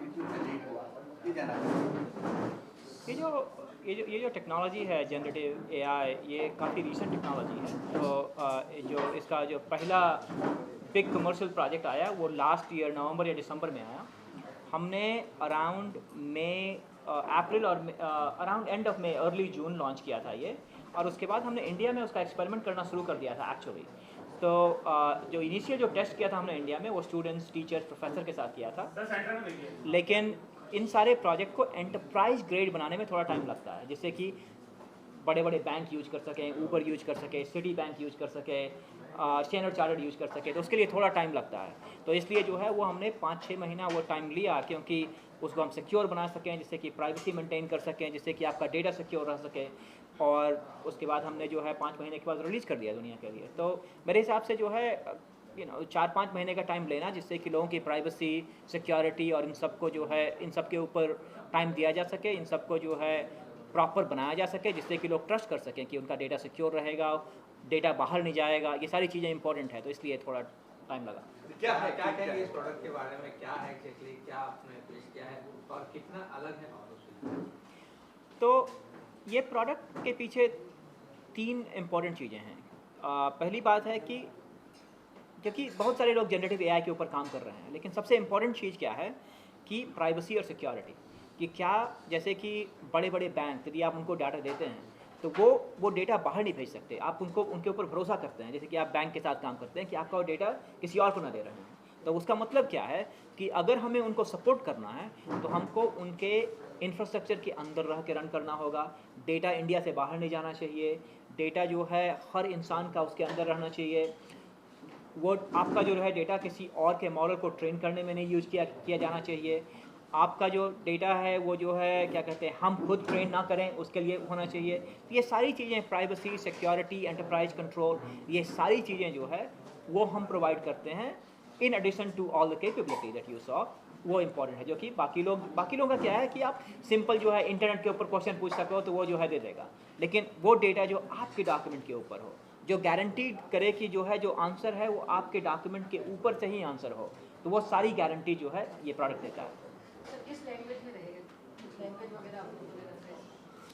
भी क्यों इतना लेट हुआ, ये जानना चाहूँगा। ये जो ये जो टेक्नोलॉजी है जनरेटिव एआई, ये काफ़ी रीसेंट टेक्नोलॉजी है। तो जो इसका जो पहला बिग कमर्शियल प्रोजेक्ट आया वो लास्ट ईयर नवंबर या दिसंबर में आया। हमने अराउंड मई, अप्रैल और around end of May, early June launch किया था ये। और उसके बाद हमने इंडिया में उसका एक्सपेरिमेंट करना शुरू कर दिया था एक्चुअली। तो जो इनिशियल जो टेस्ट किया था हमने इंडिया में वो स्टूडेंट्स, टीचर्स, प्रोफेसर के साथ किया था। लेकिन इन सारे प्रोजेक्ट को एंटरप्राइज ग्रेड बनाने में थोड़ा टाइम लगता है, जिससे कि बड़े बड़े बैंक यूज कर सकें, ऊबर यूज कर सके, सिटी बैंक यूज कर सके, स्टैंडर्ड चार्टर्ड यूज कर सके, तो उसके लिए थोड़ा टाइम लगता है। तो इसलिए जो है वो हमने 5-6 महीना वो टाइम लिया, क्योंकि उसको हम सिक्योर बना सकें, जिससे कि प्राइवेसी मेंटेन कर सकें, जिससे कि आपका डेटा सिक्योर रह सके। और उसके बाद हमने जो है 5 महीने के बाद रिलीज़ कर दिया दुनिया के लिए। तो मेरे हिसाब से जो है 4-5 महीने का टाइम लेना, जिससे कि लोगों की प्राइवेसी, सिक्योरिटी और इन सब को जो है इन सब के ऊपर टाइम दिया जा सके, इन सब को जो है प्रॉपर बनाया जा सके, जिससे कि लोग ट्रस्ट कर सकें कि उनका डेटा सिक्योर रहेगा, डेटा बाहर नहीं जाएगा। ये सारी चीज़ें इंपॉर्टेंट है, तो इसलिए थोड़ा टाइम लगा। क्या है, क्या कहेंगे इस प्रोडक्ट के बारे में? क्या है एक्जेक्टली, क्या आपने पेश किया है और कितना अलग है और उससे? तो ये प्रोडक्ट के पीछे 3 इम्पॉर्टेंट चीज़ें हैं। पहली बात है कि क्योंकि बहुत सारे लोग जनरेटिव एआई के ऊपर काम कर रहे हैं, लेकिन सबसे इम्पॉर्टेंट चीज़ क्या है कि प्राइवेसी और सिक्योरिटी। कि क्या, जैसे कि बड़े बड़े बैंक, यदि आप उनको डाटा देते हैं तो वो डेटा बाहर नहीं भेज सकते। आप उनको उनके ऊपर भरोसा करते हैं, जैसे कि आप बैंक के साथ काम करते हैं कि आपका वो डेटा किसी और को ना दे रहे हैं। तो उसका मतलब क्या है कि अगर हमें उनको सपोर्ट करना है तो हमको उनके इंफ्रास्ट्रक्चर के अंदर रह के रन करना होगा। डेटा इंडिया से बाहर नहीं जाना चाहिए। डेटा जो है हर इंसान का उसके अंदर रहना चाहिए। वो आपका जो है डेटा किसी और के मॉडल को ट्रेन करने में नहीं यूज़ किया जाना चाहिए। आपका जो डेटा है वो जो है क्या कहते हैं, हम खुद ट्रेन ना करें, उसके लिए होना चाहिए। तो ये सारी चीज़ें, प्राइवेसी, सिक्योरिटी, एंटरप्राइज कंट्रोल, ये सारी चीज़ें जो है वो हम प्रोवाइड करते हैं in addition to all the capability that you saw. वो इंपॉर्टेंट है, जो कि बाकी लोगों का क्या है कि आप सिंपल जो है इंटरनेट के ऊपर क्वेश्चन पूछ सको तो वो जो है दे देगा। लेकिन वो डेटा जो आपके डॉक्यूमेंट के ऊपर हो, जो गारंटीड करे कि जो है जो आंसर है वो आपके डॉक्यूमेंट के ऊपर से ही आंसर हो, तो वो सारी गारंटी जो है ये प्रोडक्ट देता है। सर किस लैंग्वेज में रहेगा? कुछ लैंग्वेज वगैरह आपको बोले रहते हैं?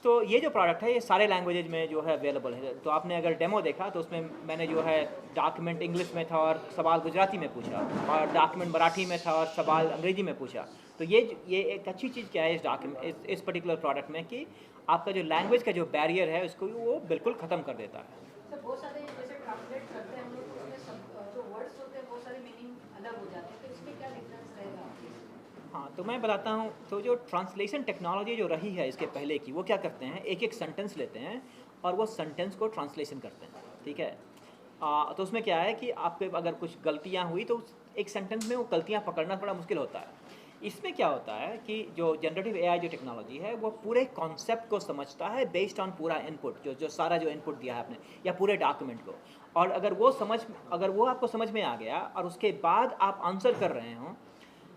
तो ये जो प्रोडक्ट है ये सारे लैंग्वेजेज में जो है अवेलेबल है। तो आपने अगर डेमो देखा तो उसमें मैंने जो है डॉक्यूमेंट इंग्लिश में था और सवाल गुजराती में पूछा, और डॉक्यूमेंट मराठी में था और सवाल अंग्रेजी में पूछा। तो ये एक अच्छी चीज़ क्या है इस डॉक्यूमेंट, इस पर्टिकुलर प्रोडक्ट में, कि आपका जो लैंग्वेज का जो बैरियर है उसको वो बिल्कुल ख़त्म कर देता है। सर बहुत सारे जैसे ट्रांसलेट करते हैं हम लोग, तो उसमें सब जो वर्ड्स होते हैं बहुत सारे मीनिंग अलग हो जाते हैं, तो इसमें क्या डिफरेंस रहेगा? हाँ, तो मैं बताता हूँ। तो जो ट्रांसलेशन टेक्नोलॉजी जो रही है इसके पहले की, वो क्या करते हैं, एक एक सेंटेंस लेते हैं और वो सेंटेंस को ट्रांसलेशन करते हैं, ठीक है। तो उसमें क्या है कि आपके अगर कुछ गलतियाँ हुई तो एक सेंटेंस में वो गलतियाँ पकड़ना थोड़ा मुश्किल होता है। इसमें क्या होता है कि जो जनरेटिव एआई जो टेक्नोलॉजी है वो पूरे कॉन्सेप्ट को समझता है बेस्ड ऑन पूरा इनपुट, जो सारा जो इनपुट दिया है आपने या पूरे डॉक्यूमेंट को। और अगर वो आपको समझ में आ गया और उसके बाद आप आंसर कर रहे हो,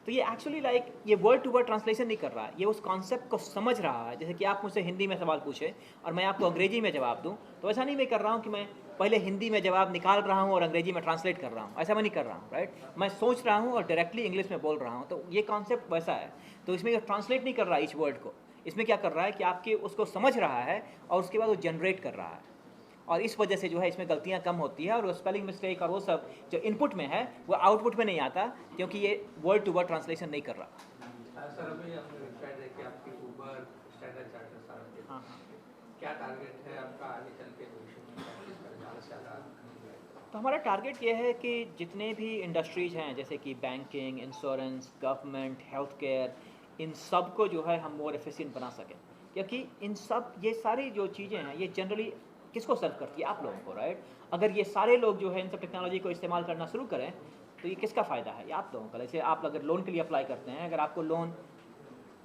तो ये एक्चुअली ये वर्ड टू वर्ड ट्रांसलेशन नहीं कर रहा है, ये उस कॉन्सेप्ट को समझ रहा है। जैसे कि आप मुझसे हिंदी में सवाल पूछे और मैं आपको अंग्रेजी में जवाब दूं, तो ऐसा नहीं मैं कर रहा हूँ कि मैं पहले हिंदी में जवाब निकाल रहा हूँ और अंग्रेजी में ट्रांसलेट कर रहा हूँ, ऐसा मैं नहीं कर रहा हूँ, राइट। मैं सोच रहा हूँ और डायरेक्टली इंग्लिश में बोल रहा हूँ, तो ये कॉन्सेप्ट वैसा है। तो इसमें ट्रांसलेट नहीं कर रहा है इस वर्ड को, इसमें क्या कर रहा है कि आपके उसको समझ रहा है और उसके बाद वो जनरेट कर रहा है। और इस वजह से जो है इसमें गलतियां कम होती है, और वो स्पेलिंग मिस्टेक और वो सब जो इनपुट में है वो आउटपुट में नहीं आता, क्योंकि ये वर्ड टू वर्ड ट्रांसलेशन नहीं कर रहा। सर अभी आपने वेबसाइट है कि आपकी ऊबर, स्टैंडर्ड चार्टर्ड सारा के हाँ हाँ। क्या टारगेट है आपका आगे चल के भविष्य में, किस तरह ज़्यादा से ज़्यादा? तो हमारा टारगेट ये है कि जितने भी इंडस्ट्रीज़ हैं, जैसे कि banking, insurance, government, health care, इन सब को जो है हम मोर एफिशिएंट बना सकें। क्योंकि इन सब ये सारी जो चीज़ें हैं ये जनरली किसको सर्व करती है, आप लोगों को, राइट। अगर ये सारे लोग जो है इन सब टेक्नोलॉजी को इस्तेमाल करना शुरू करें तो ये किसका फ़ायदा है, ये आप लोगों का। जैसे आप अगर लोन के लिए अप्लाई करते हैं, अगर आपको लोन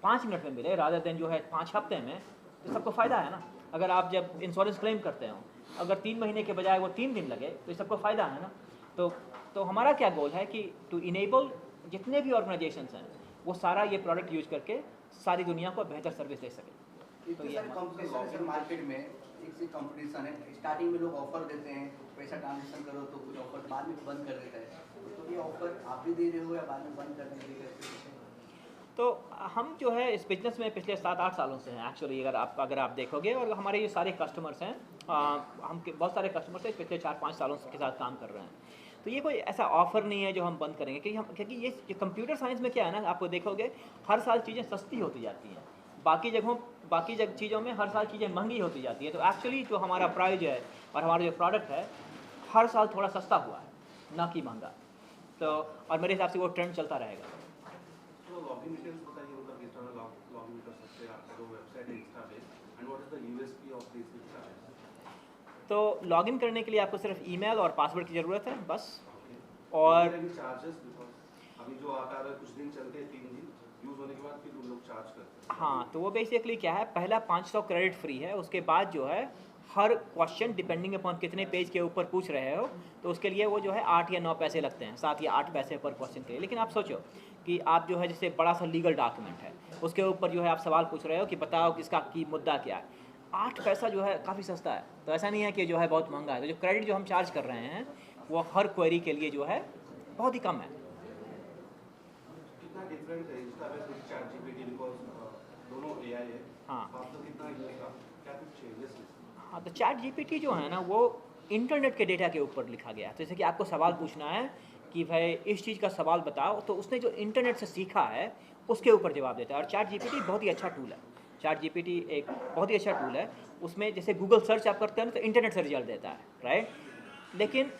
5 मिनट में मिले रादर देन जो है 5 हफ्ते में, तो सबको फ़ायदा है ना। अगर आप जब इंश्योरेंस क्लेम करते हो, अगर 3 महीने के बजाय वो 3 दिन लगे, तो ये सबको फ़ायदा है ना। तो हमारा क्या गोल है कि टू इनेबल जितने भी ऑर्गेनाइजेशंस हैं वो सारा ये प्रोडक्ट यूज़ करके सारी दुनिया को बेहतर सर्विस दे सकें। तो ये कंपटीशन है सर मार्केट में, एक से कंपटीशन है। स्टार्टिंग में लोग ऑफर देते हैं, पैसा ट्रांजेक्शन करो तो कुछ ऑफर बाद में बंद कर देता है, तो ये ऑफर आप भी दे रहे हो या बाद में बंद कर देंगे? तो हम जो है इस बिज़नेस में पिछले 7-8 सालों से हैं एक्चुअली, अगर आप देखोगे, और हमारे ये सारे कस्टमर्स हैं, बहुत सारे कस्टमर्स हैं पिछले 4-5 सालों के साथ काम कर रहे हैं। तो ये कोई ऐसा ऑफ़र नहीं है जो हम बंद करेंगे, क्योंकि ये कंप्यूटर साइंस में क्या है ना, आपको देखोगे हर साल चीज़ें सस्ती होती जाती हैं, बाकी चीज़ों में हर साल चीज़ें महंगी होती जाती है। तो एक्चुअली जो हमारा प्राइस है और हमारा जो प्रोडक्ट है हर साल थोड़ा सस्ता हुआ है, ना कि महंगा। तो और मेरे हिसाब से वो ट्रेंड चलता रहेगा। तो लॉगिन डिटेल्स बताइए, मतलब किस तरह लॉगिन कर सकते हैं, आपका जो वेबसाइट है Insta base, and what is the USP of this Insta base? तो लॉगिन करने के लिए आपको सिर्फ ईमेल और पासवर्ड की ज़रूरत है बस। और चार्जेस, बिकॉज अभी जो आता है कुछ दिन चलते हैं, 3 दिन यूज होने के बाद फिर उन लोग चार्ज करते हैं। हाँ, तो वो बेसिकली क्या है, पहला 500 क्रेडिट फ्री है, उसके बाद जो है हर क्वेश्चन डिपेंडिंग अपॉन कितने पेज के ऊपर पूछ रहे हो, तो उसके लिए वो जो है 8 या 9 पैसे लगते हैं, 7 या 8 पैसे पर क्वेश्चन के लिए। लेकिन आप सोचो कि आप जो है जैसे बड़ा सा लीगल डॉक्यूमेंट है, उसके ऊपर जो है आप सवाल पूछ रहे हो कि बताओ किसका की मुद्दा क्या है, 8 पैसा जो है काफ़ी सस्ता है। तो ऐसा नहीं है कि जो है बहुत महंगा है। तो जो क्रेडिट जो हम चार्ज कर रहे हैं वो हर क्वेरी के लिए जो है बहुत ही कम है। कितना डिफरेंट है Insta base with chat GPT, because दोनों एआई है। हाँ। आपको कितना इनका क्या कुछ चेंजेस है? हाँ, तो चैट जीपीटी जो है ना वो इंटरनेट के डेटा के ऊपर लिखा गया है। तो जैसे कि आपको सवाल पूछना है कि भाई इस चीज़ का सवाल बताओ, तो उसने जो इंटरनेट से सीखा है उसके ऊपर जवाब देता है। और चैट जीपीटी बहुत ही अच्छा टूल है। चैट जीपीटी एक बहुत ही अच्छा टूल है। उसमें जैसे गूगल सर्च आप करते हैं ना, तो इंटरनेट से रिजल्ट देता है, राइट। लेकिन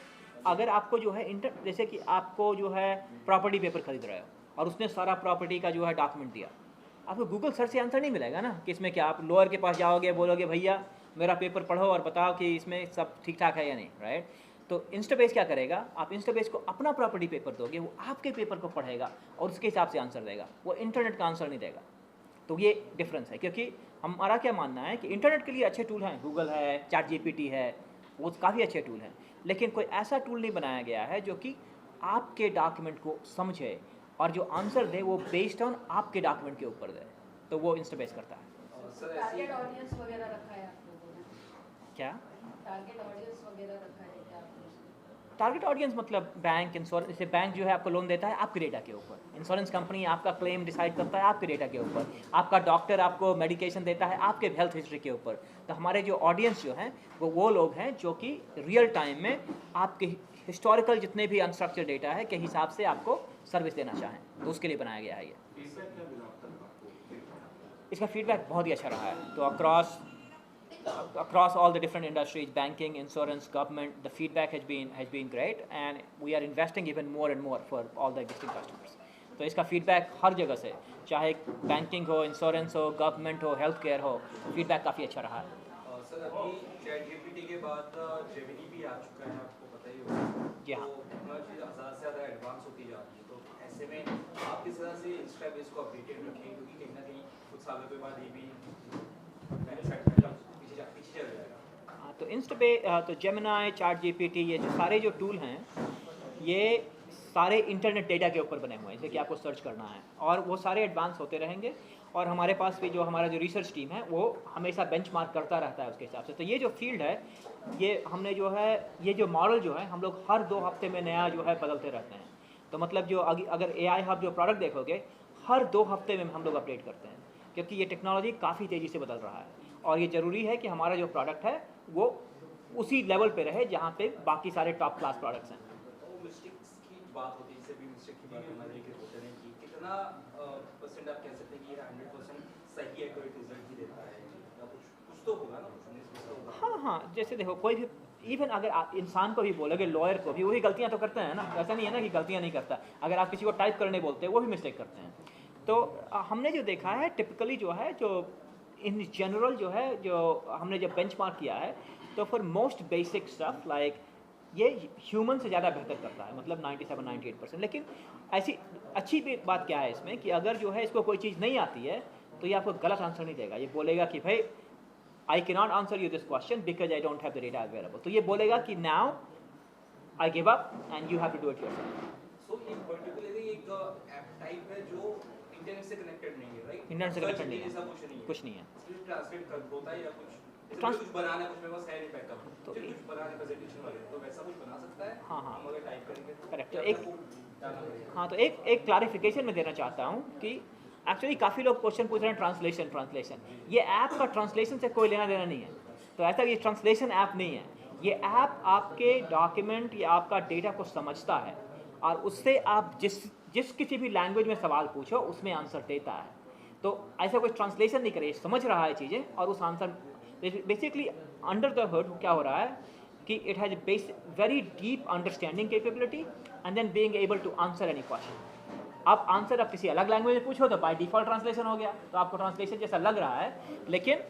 अगर आपको जो है जैसे कि आपको जो है प्रॉपर्टी पेपर खरीद रहे हो और उसने सारा प्रॉपर्टी का जो है डॉक्यूमेंट दिया, आपको गूगल सर्च से आंसर नहीं मिलेगा ना कि इसमें क्या। आप लॉयर के पास जाओगे, बोलोगे भैया मेरा पेपर पढ़ो और बताओ कि इसमें सब ठीक ठाक है या नहीं, राइट। तो इंस्टाबेस क्या करेगा, आप इंस्टाबेस को अपना प्रॉपर्टी पेपर दोगे, वो आपके पेपर को पढ़ेगा और उसके हिसाब से आंसर देगा, वो इंटरनेट का आंसर नहीं देगा। तो ये डिफरेंस है, क्योंकि हमारा क्या मानना है कि इंटरनेट के लिए अच्छे टूल हैं, गूगल है, चैट जीपीटी है, वो काफ़ी अच्छे टूल हैं, लेकिन कोई ऐसा टूल नहीं बनाया गया है जो कि आपके डॉक्यूमेंट को समझे और जो आंसर दे वो बेस्ड ऑन आपके डॉक्यूमेंट के ऊपर दे। तो वो इंस्टाबेस करता है। टारगेट ऑडियंस वगैरह रखा है आप लोगों ने? क्या टारगेट ऑडियंस वगैरह रखा है क्या आपने? टारगेट ऑडियंस मतलब बैंक, इंश्योरेंस, जैसे बैंक जो है आपको लोन देता है आपके डेटा के ऊपर, इंश्योरेंस कंपनी आपका क्लेम डिसाइड करता है आपके डेटा के ऊपर, आपका डॉक्टर आपको मेडिकेशन देता है आपके हेल्थ हिस्ट्री के ऊपर। तो हमारे जो ऑडियंस जो हैं वो लोग हैं जो कि रियल टाइम में आपके हिस्टोरिकल जितने भी अनस्ट्रक्चर्ड डेटा है के हिसाब से आपको सर्विस देना चाहें, तो उसके लिए बनाया गया है ये। फीडबैक क्या मिला अब तक आपको? इसका फीडबैक बहुत ही अच्छा रहा है। तो across all the different industries, banking, insurance, government, the feedback has been great, and we are investing even more and more for all the existing customers. तो इसका फीडबैक हर जगह से, चाहे बैंकिंग हो, इंश्योरेंस हो, गवर्नमेंट हो, हेल्थ केयर हो, feedback काफ़ी अच्छा रहा है। सर अभी चैट जीपीटी के बाद जेमिनी भी आ चुका है, आपको पता ही होगा। जी हाँ। तो टेक्नोलॉजी ज़्यादा से ज़्यादा एडवांस होती जा रही है, तो ऐसे में आप किस तरह से इंस्टा बेस को अपडेटेड रखें, क्योंकि कहीं ना कहीं कुछ सालों के बाद ये भी पीछे चल जाएगा। तो तो जेमिनी, चैट जीपीटी, ये जो सारे जो टूल हैं ये सारे इंटरनेट डेटा के ऊपर बने हुए हैं, जैसे कि आपको सर्च करना है, और वो सारे एडवांस होते रहेंगे। और हमारे पास भी जो हमारा जो रिसर्च टीम है वो हमेशा बेंचमार्क करता रहता है उसके हिसाब से। तो ये जो फील्ड है, ये हमने जो है ये जो मॉडल जो है हम लोग हर 2 हफ्ते में नया जो है बदलते रहते हैं। तो मतलब जो अगर AI हब जो प्रोडक्ट देखोगे हर 2 हफ्ते में हम लोग अपडेट करते हैं, क्योंकि ये टेक्नोलॉजी काफ़ी तेज़ी से बदल रहा है और ये ज़रूरी है कि हमारा जो प्रोडक्ट है वो उसी लेवल पे रहे जहाँ पे बाकी सारे टॉप क्लास प्रोडक्ट्स हैं। तो मिस्टेक्स की बात होती है, जैसे भी मिस्टेक की बात हमारे होते हैं कि कितना परसेंट आप कह सकते हैं कि ये 100% सही एक्यूरेट रिजल्ट ही देता है, या कुछ तो होगा ना, कुछ नहीं होगा। हाँ, जैसे देखो कोई भी, इवन अगर आप इंसान को भी बोलोगे, लॉयर को भी, वही गलतियाँ तो करते हैं ना। ऐसा नहीं है ना कि गलतियाँ नहीं करता। अगर आप किसी को टाइप करने बोलते हैं वो भी मिस्टेक करते हैं। तो हमने जो देखा है टिपिकली जो है, जो इन जनरल जो है, जो हमने जब बेंचमार्क किया है, तो for most basic stuff like ये ह्यूमन से ज़्यादा बेहतर करता है, मतलब 97-98%। लेकिन ऐसी अच्छी बात क्या है इसमें कि अगर जो है इसको कोई चीज़ नहीं आती है तो ये आपको गलत आंसर नहीं देगा। ये बोलेगा कि भाई I can not answer you this question because I don't have the data available. तो ये बोलेगा कि now I give up and you have to do it yourself. So in particularly एक ऐप टाइप है जो इंटरनेट से connected नहीं है, राइट? इंटरनेट से कनेक्टेड नहीं ऐसा है, कुछ नहीं है। सिर्फ ट्रांसलेट कर होता है या कुछ Trans- कुछ बनाना है, कुछ मेरे पास है नहीं बैकअप, तो तो कुछ बनाना प्रेजेंटेशन वगैरह, तो वैसा कुछ बना सकता है। हाँ, हाँ। हम अगर टाइप करेंगे तो Correct। या तो एक- आपको डालना पड़ेगा? हाँ, तो एक क्लैरिफिकेशन मैं देना चाहता हूँ कि एक्चुअली काफ़ी लोग क्वेश्चन पूछ रहे हैं ट्रांसलेशन। ये ऐप का ट्रांसलेशन से कोई लेना देना नहीं है। तो ऐसा ये ट्रांसलेशन ऐप नहीं है, ये ऐप आपके डॉक्यूमेंट या आपका डेटा को समझता है और उससे आप जिस किसी भी लैंग्वेज में सवाल पूछो उसमें आंसर देता है। तो ऐसा कोई ट्रांसलेशन नहीं करे, समझ रहा है चीज़ें और उस answer basically under the hood क्या हो रहा है कि it has very deep understanding capability and then being able to answer any question. आप आंसर आप किसी अलग लैंग्वेज में पूछो तो बाय डिफ़ॉल्ट ट्रांसलेशन हो गया, तो आपको ट्रांसलेशन जैसा लग रहा है, लेकिन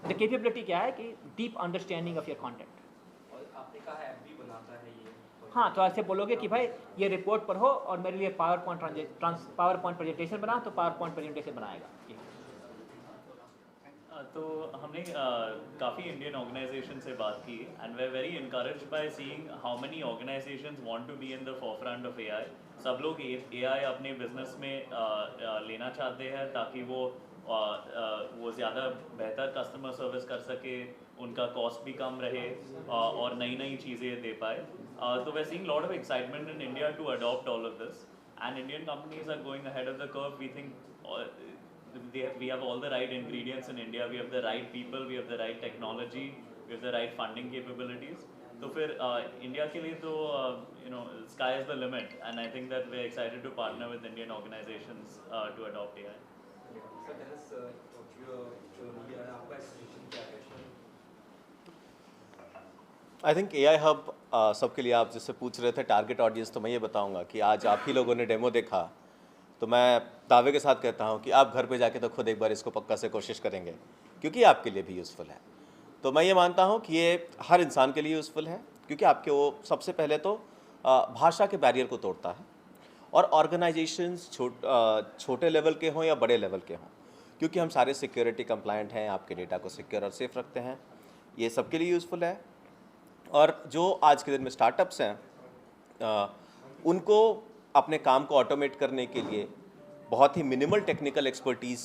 द कैपेबिलिटी क्या है कि deep understanding of your content. और आपने कहा ऐप भी बनाता है ये, हाँ, तो ऐसे बोलोगे कि भाई ये रिपोर्ट पढ़ो और मेरे लिए पावर पॉइंट प्रेजेंटेशन बना, तो पावर पॉइंट प्रेजेंटेशन बनाएगा। तो हमने काफ़ी इंडियन ऑर्गेनाइजेशन से बात की and we are very encouraged by seeing how many organisations want to be in the forefront of AI. सब लोग एआई अपने बिजनेस में लेना चाहते हैं ताकि वो ज़्यादा बेहतर कस्टमर सर्विस कर सके, उनका कॉस्ट भी कम रहे और नई नई चीज़ें दे पाए। तो we are seeing lot of excitement in India to adopt all of this and Indian companies are going ahead of the curve. We think we have all the right ingredients in India, we have the right people, we have the right technology, we have the right funding capabilities. तो फिर India के लिए तो sky is the limit and I think that we're excited to partner with Indian organizations to adopt AI. Sir tennis जो media है आपका expression क्या है? आई थिंक AI हब सबके लिए, आप जिससे पूछ रहे थे टारगेट ऑडियंस, तो मैं ये बताऊंगा कि आज आप ही लोगों ने डेमो देखा तो मैं दावे के साथ कहता हूँ कि आप घर पे जाके तो खुद एक बार इसको पक्का से कोशिश करेंगे क्योंकि आपके लिए भी यूज़फुल है। तो मैं ये मानता हूँ कि ये हर इंसान के लिए यूज़फुल है क्योंकि आपके वो सबसे पहले तो भाषा के बैरियर को तोड़ता है और ऑर्गेनाइजेशंस छोटे लेवल के हों या बड़े लेवल के हों, क्योंकि हम सारे सिक्योरिटी कंप्लायंट हैं, आपके डेटा को सिक्योर और सेफ रखते हैं, ये सबके लिए यूज़फुल है। और जो आज के दिन में स्टार्टअप्स हैं उनको अपने काम को ऑटोमेट करने के लिए बहुत ही मिनिमल टेक्निकल एक्सपर्टीज़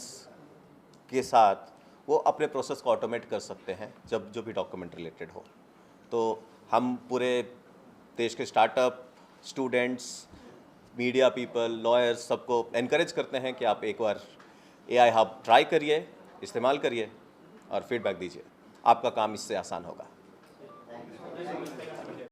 के साथ वो अपने प्रोसेस को ऑटोमेट कर सकते हैं जब जो भी डॉक्यूमेंट रिलेटेड हो। तो हम पूरे देश के startup, students, media people, lawyers सबको एनकरेज करते हैं कि आप एक बार AI हब ट्राई करिए, इस्तेमाल करिए और फीडबैक दीजिए, आपका काम इससे आसान होगा।